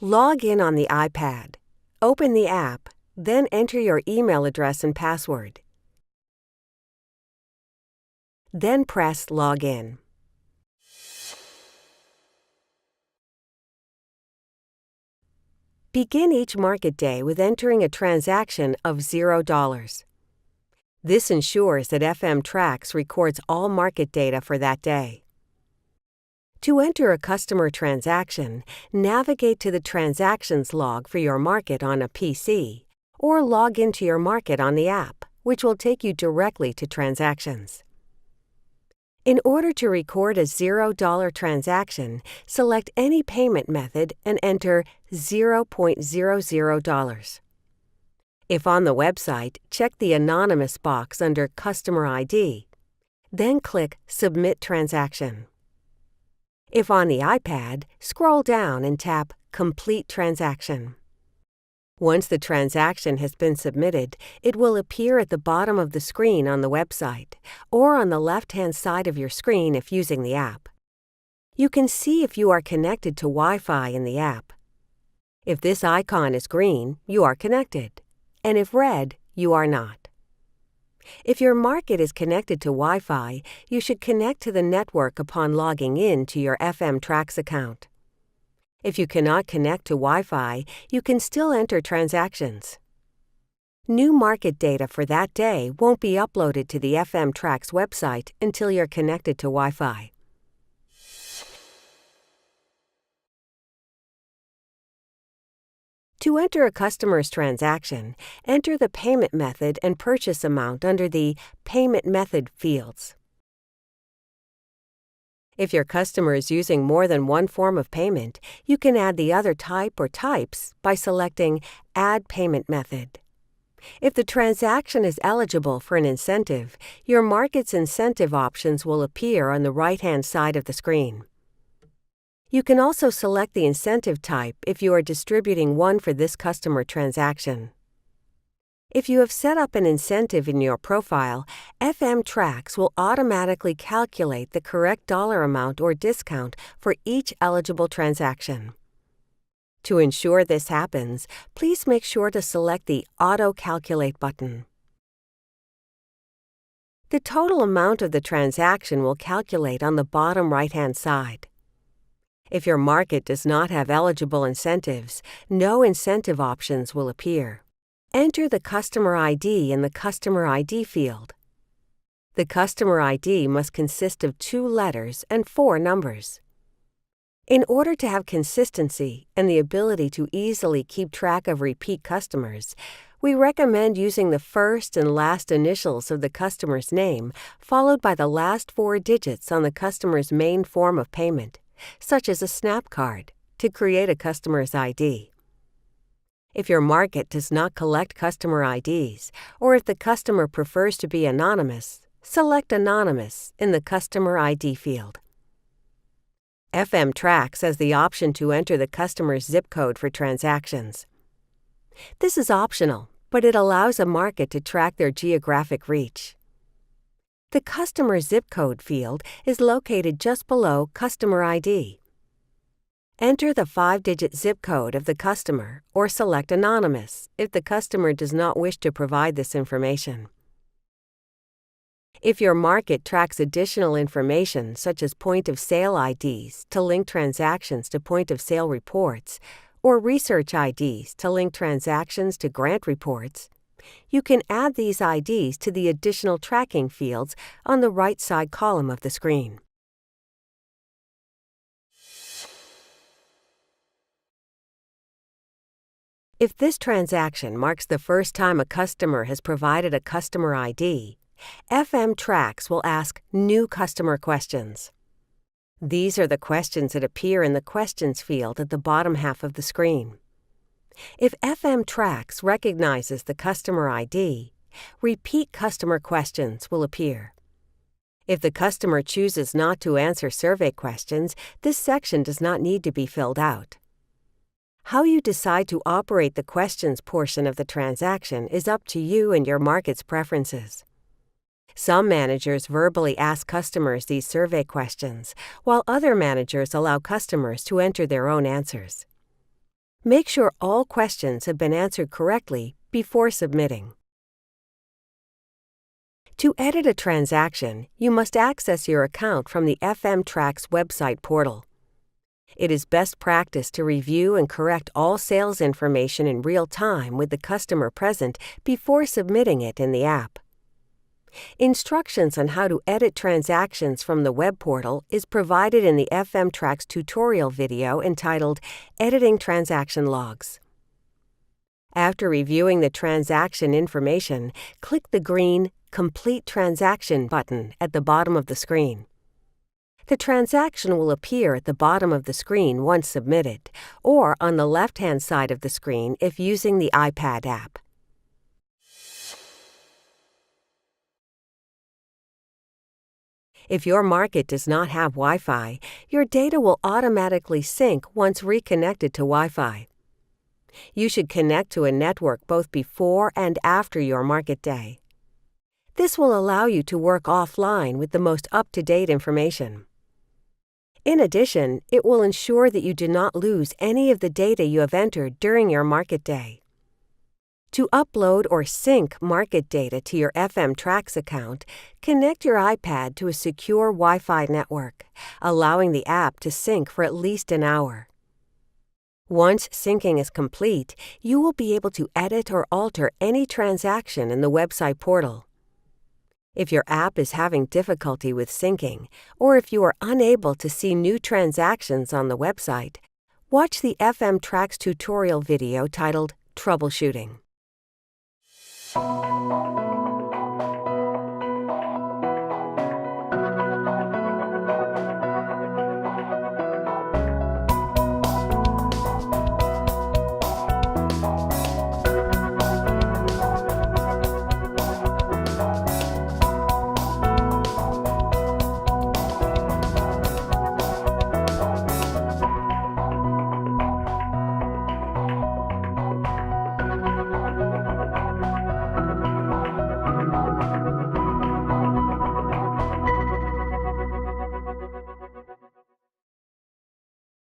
Log in on the iPad. Open the app, then enter your email address and password. Then press Login. Begin each market day with entering a transaction of $0. This ensures that FM Tracks records all market data for that day. To enter a customer transaction, navigate to the transactions log for your market on a PC, or log into your market on the app, which will take you directly to transactions. In order to record a $0 transaction, select any payment method and enter $0.00. If on the website, check the Anonymous box under Customer ID, then click Submit Transaction. If on the iPad, scroll down and tap Complete Transaction. Once the transaction has been submitted, it will appear at the bottom of the screen on the website, or on the left-hand side of your screen if using the app. You can see if you are connected to Wi-Fi in the app. If this icon is green, you are connected, and if red, you are not. If your market is connected to Wi-Fi, you should connect to the network upon logging in to your FM Tracks account. If you cannot connect to Wi-Fi, you can still enter transactions. New market data for that day won't be uploaded to the FM Tracks website until you're connected to Wi-Fi. To enter a customer's transaction, enter the payment method and purchase amount under the Payment Method fields. If your customer is using more than one form of payment, you can add the other type or types by selecting Add Payment Method. If the transaction is eligible for an incentive, your market's incentive options will appear on the right-hand side of the screen. You can also select the incentive type if you are distributing one for this customer transaction. If you have set up an incentive in your profile, FM Tracks will automatically calculate the correct dollar amount or discount for each eligible transaction. To ensure this happens, please make sure to select the Auto Calculate button. The total amount of the transaction will calculate on the bottom right-hand side. If your market does not have eligible incentives, no incentive options will appear. Enter the Customer ID in the Customer ID field. The Customer ID must consist of 2 letters and 4 numbers. In order to have consistency and the ability to easily keep track of repeat customers, we recommend using the first and last initials of the customer's name, followed by the last 4 digits on the customer's main form of payment, such as a SNAP card, to create a customer's ID. If your market does not collect customer IDs, or if the customer prefers to be anonymous, select Anonymous in the Customer ID field. FM Tracks has the option to enter the customer's zip code for transactions. This is optional, but it allows a market to track their geographic reach. The Customer Zip Code field is located just below Customer ID. Enter the 5-digit zip code of the customer or select Anonymous if the customer does not wish to provide this information. If your market tracks additional information such as point-of-sale IDs to link transactions to point-of-sale reports, or research IDs to link transactions to grant reports, you can add these IDs to the additional tracking fields on the right side column of the screen. If this transaction marks the first time a customer has provided a customer ID, FM Tracks will ask new customer questions. These are the questions that appear in the Questions field at the bottom half of the screen. If FM Tracks recognizes the customer ID, repeat customer questions will appear. If the customer chooses not to answer survey questions, this section does not need to be filled out. How you decide to operate the questions portion of the transaction is up to you and your market's preferences. Some managers verbally ask customers these survey questions, while other managers allow customers to enter their own answers. Make sure all questions have been answered correctly before submitting. To edit a transaction, you must access your account from the FM Tracks website portal. It is best practice to review and correct all sales information in real time with the customer present before submitting it in the app. Instructions on how to edit transactions from the web portal is provided in the FM Tracks tutorial video entitled Editing Transaction Logs. After reviewing the transaction information, click the green Complete Transaction button at the bottom of the screen. The transaction will appear at the bottom of the screen once submitted, or on the left-hand side of the screen if using the iPad app. If your market does not have Wi-Fi, your data will automatically sync once reconnected to Wi-Fi. You should connect to a network both before and after your market day. This will allow you to work offline with the most up-to-date information. In addition, it will ensure that you do not lose any of the data you have entered during your market day. To upload or sync market data to your FM Tracks account, connect your iPad to a secure Wi-Fi network, allowing the app to sync for at least an hour. Once syncing is complete, you will be able to edit or alter any transaction in the website portal. If your app is having difficulty with syncing, or if you are unable to see new transactions on the website, watch the FM Tracks tutorial video titled Troubleshooting.